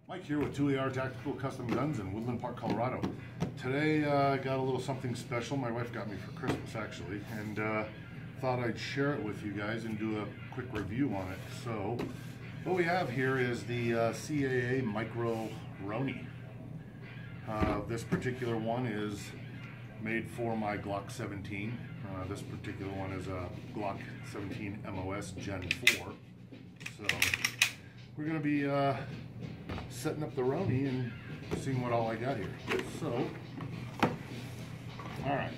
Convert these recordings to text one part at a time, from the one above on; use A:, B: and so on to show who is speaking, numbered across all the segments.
A: Mike here with CAA Tactical Custom Guns in Woodland Park, Colorado. Today I got a little something special. My wife got me for Christmas actually, and thought I'd share it with you guys and do a quick review on it. So what we have here is the CAA Micro Roni. This particular one is made for my Glock 17. This particular one is a Glock 17 MOS Gen 4. So we're going to be setting up the Roni and seeing what all I got here. So, alright.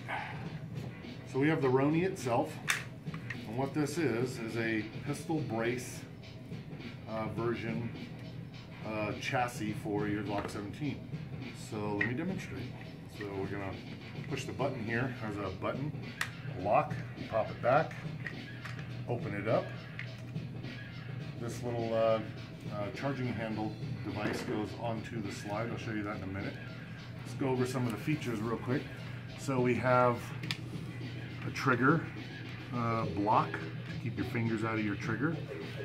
A: So we have the Roni itself. And what this is a pistol brace version chassis for your Glock 17. So let me demonstrate. So we're going to push the button here. There's a button, lock, pop it back, open it up. This little charging handle device goes onto the slide. I'll show you that in a minute. Let's go over some of the features real quick. So we have a trigger block to keep your fingers out of your trigger.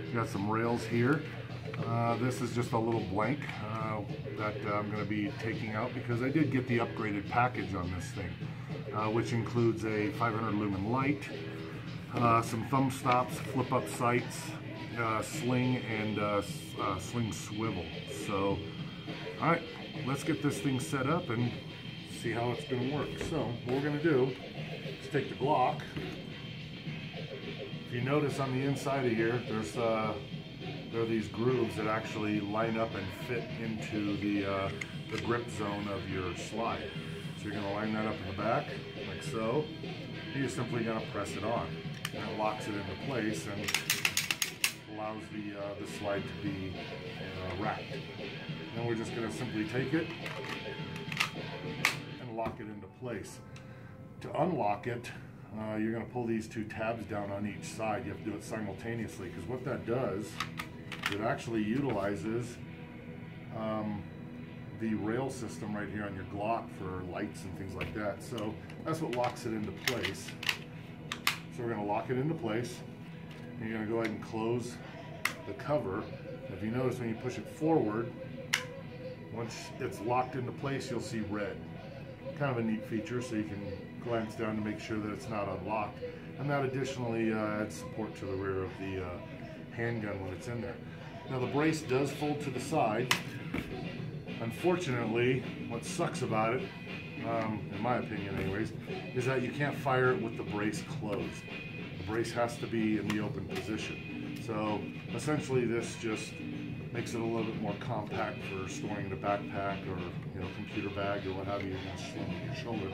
A: You got some rails here. This is just a little blank that I'm going to be taking out because I did get the upgraded package on this thing, which includes a 500 lumen light, some thumb stops, flip up sights, sling, and sling swivel. So, alright, let's get this thing set up and see how it's going to work. So, what we're going to do is take the Glock. If you notice on the inside of here, there are these grooves that actually line up and fit into the grip zone of your slide. So you're going to line that up in the back, like so. You're simply going to press it on, and it locks it into place and allows the slide to be racked. Then we're just going to simply take it and lock it into place. To unlock it, you're going to pull these two tabs down on each side. You have to do it simultaneously, because what that does, it actually utilizes the rail system right here on your Glock for lights and things like that. So that's what locks it into place. So we're going to lock it into place. And you're going to go ahead and close the cover. If you notice when you push it forward, once it's locked into place, you'll see red. Kind of a neat feature, so you can glance down to make sure that it's not unlocked. And that additionally adds support to the rear of the handgun when it's in there. Now the brace does fold to the side. Unfortunately, what sucks about it, in my opinion anyways, is that you can't fire it with the brace closed. The brace has to be in the open position. So essentially this just makes it a little bit more compact for storing in a backpack or computer bag or what have you, sling on your shoulder,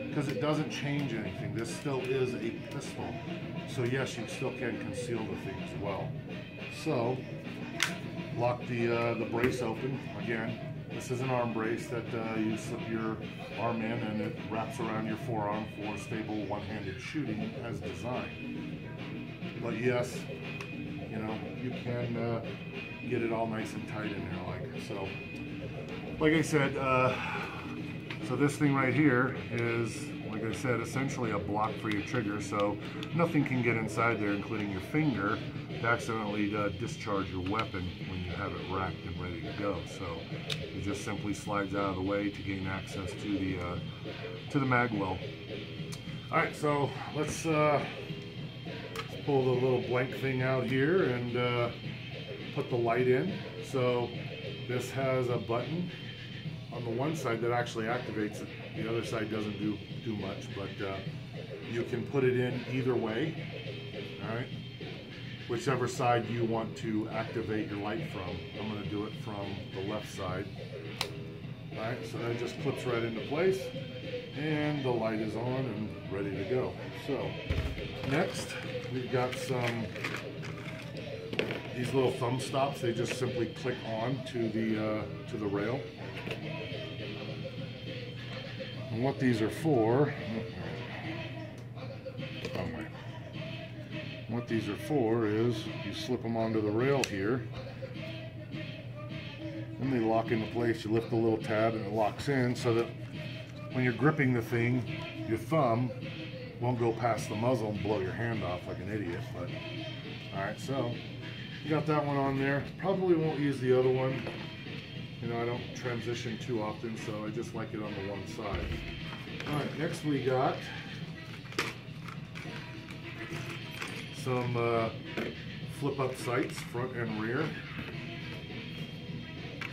A: because it doesn't change anything. This still is a pistol. So yes, you still can conceal the thing as well. So lock the brace open. Again, this is an arm brace that you slip your arm in and it wraps around your forearm for stable one-handed shooting as designed. But yes, you can get it all nice and tight in there like so. Like I said, so this thing right here is, like I said, essentially a block for your trigger, so nothing can get inside there, including your finger, to accidentally discharge your weapon when you have it racked and ready to go. So it just simply slides out of the way to gain access to the mag well. All right, so let's pull the little blank thing out here and put the light in. So this has a button on the one side that actually activates it. The other side doesn't do much, but you can put it in either way. All right, whichever side you want to activate your light from. I'm going to do it from the left side. All right, so that just clips right into place, and the light is on and ready to go. So next, we've got these little thumb stops. They just simply click on to the rail. And what these are for, what these are for is you slip them onto the rail here, and they lock into place. You lift the little tab and it locks in, so that when you're gripping the thing, your thumb won't go past the muzzle and blow your hand off like an idiot. But all right, so you got that one on there. Probably won't use the other one. You know, I don't transition too often, so I just like it on the one side. All right, next we got some flip-up sights, front and rear.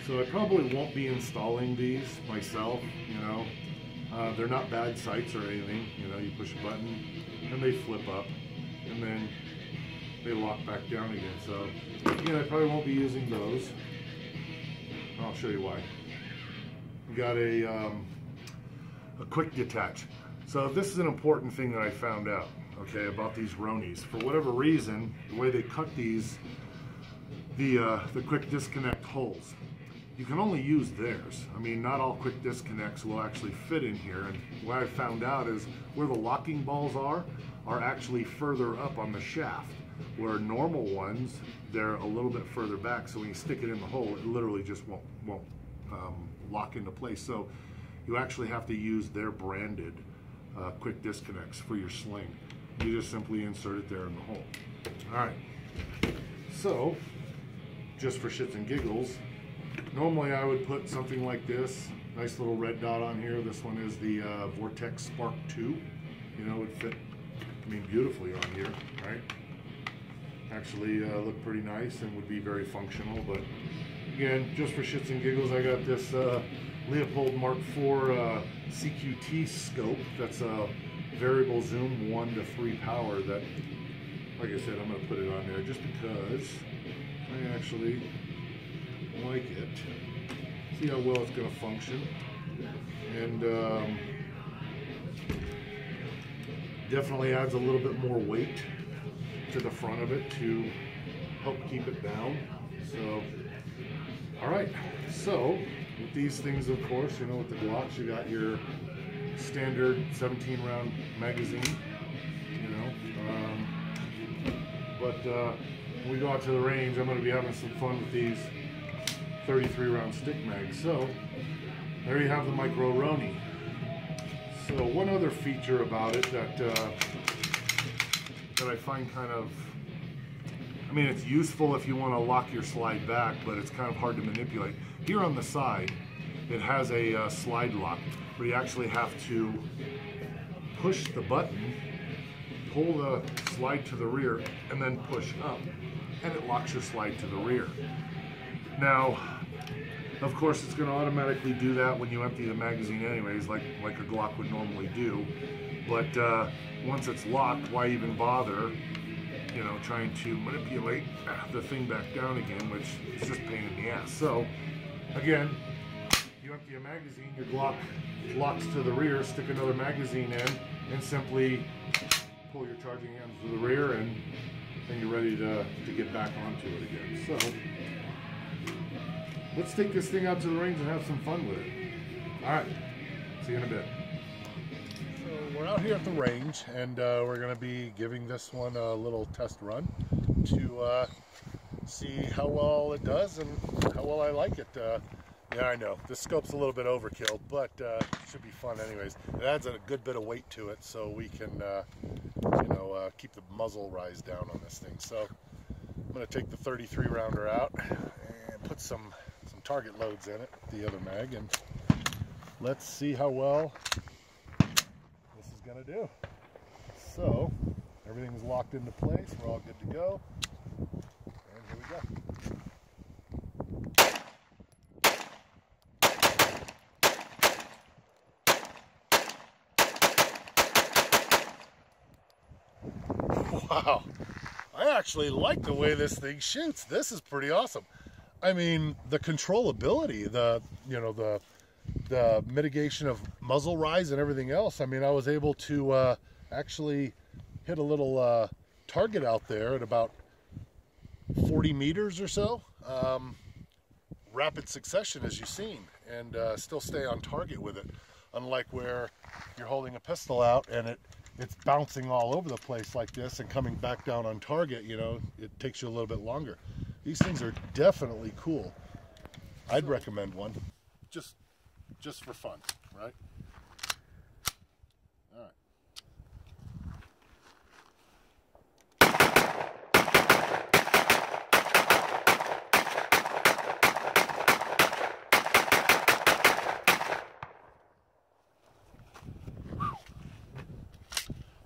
A: So I probably won't be installing these myself, you know. They're not bad sights or anything, you know. You push a button and they flip up and then they lock back down again. So again, I probably won't be using those. I'll show you why. We got a quick detach. So this is an important thing that I found out, okay, about these Ronis. For whatever reason, the way they cut these, the quick disconnect holes, you can only use theirs. I mean, not all quick disconnects will actually fit in here. And what I found out is where the locking balls are actually further up on the shaft, where normal ones, they're a little bit further back. So when you stick it in the hole, it literally just won't lock into place. So you actually have to use their branded quick disconnects for your sling. You just simply insert it there in the hole. All right, so just for shits and giggles, normally I would put something like this, nice little red dot on here. This one is the Vortex Spark 2. You know, it would fit, I mean, beautifully on here, right? Actually look pretty nice and would be very functional. But again, just for shits and giggles, I got this Leopold Mark IV CQT scope. That's a variable zoom 1 to 3 power that, like I said, I'm going to put it on there just because I actually like it. See how well it's going to function. And definitely adds a little bit more weight to the front of it to help keep it down. So, all right. So with these things, of course, you know, with the Glocks, you got your standard 17 round magazine, you know, but when we go out to the range, I'm going to be having some fun with these 33 round stick mags. So there you have the Micro Roni. So one other feature about it that I find kind of, I mean, it's useful if you want to lock your slide back, but it's kind of hard to manipulate. Here on the side, it has a slide lock where you actually have to push the button, pull the slide to the rear, and then push up, and it locks your slide to the rear. Now, of course, it's going to automatically do that when you empty the magazine anyways, like a Glock would normally do. But once it's locked, why even bother, you know, trying to manipulate the thing back down again, which is just a pain in the ass. So, again, you empty a magazine, your Glock locks to the rear, stick another magazine in, and simply pull your charging hands to the rear, and then you're ready to get back onto it again. So let's take this thing out to the range and have some fun with it. All right, see you in a bit. So we're out here at the range, and we're going to be giving this one a little test run to see how well it does and how well I like it. Yeah, I know, this scope's a little bit overkill, but it should be fun anyways. It adds a good bit of weight to it, so we can, you know, keep the muzzle rise down on this thing. So I'm going to take the 33 rounder out and put some target loads in it, the other mag, and let's see how well this is going to do. So everything's locked into place, we're all good to go, and here we go. Wow, I actually like the way this thing shoots. This is pretty awesome. I mean, the controllability, the mitigation of muzzle rise and everything else. I mean, I was able to actually hit a little target out there at about 40 meters or so, rapid succession as you've seen, and still stay on target with it, unlike where you're holding a pistol out and it's bouncing all over the place like this and coming back down on target. You know, it takes you a little bit longer. These things are definitely cool. I'd recommend one, just for fun, right? All right.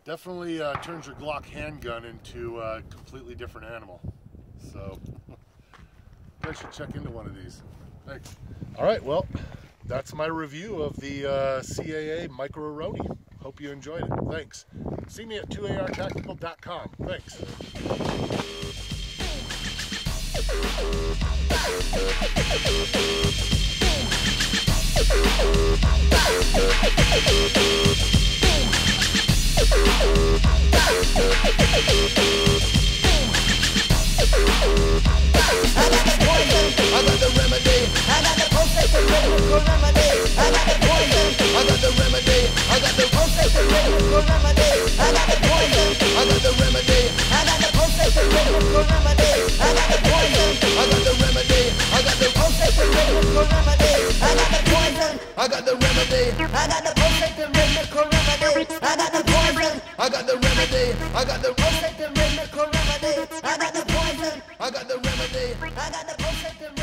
A: definitely turns your Glock handgun into a completely different animal. So you guys should check into one of these. Thanks. All right, well, that's my review of the CAA Micro Roni. Hope you enjoyed it. Thanks. See me at 2artactical.com. Thanks.
B: I got the remedy. I got the post-second medical remedy. I got the poison. I got the remedy. I got the post-second medical remedy. I got the poison. I got the remedy. I got the post-second medical remedy. I got the poison. I got the remedy. I got the post-second medical remedy. I got the poison. I got the remedy. I got the post-second medical remedy. I got the poison. I got the remedy. I got the post-second medical remedy. I got the poison. I got the remedy. I got the post-second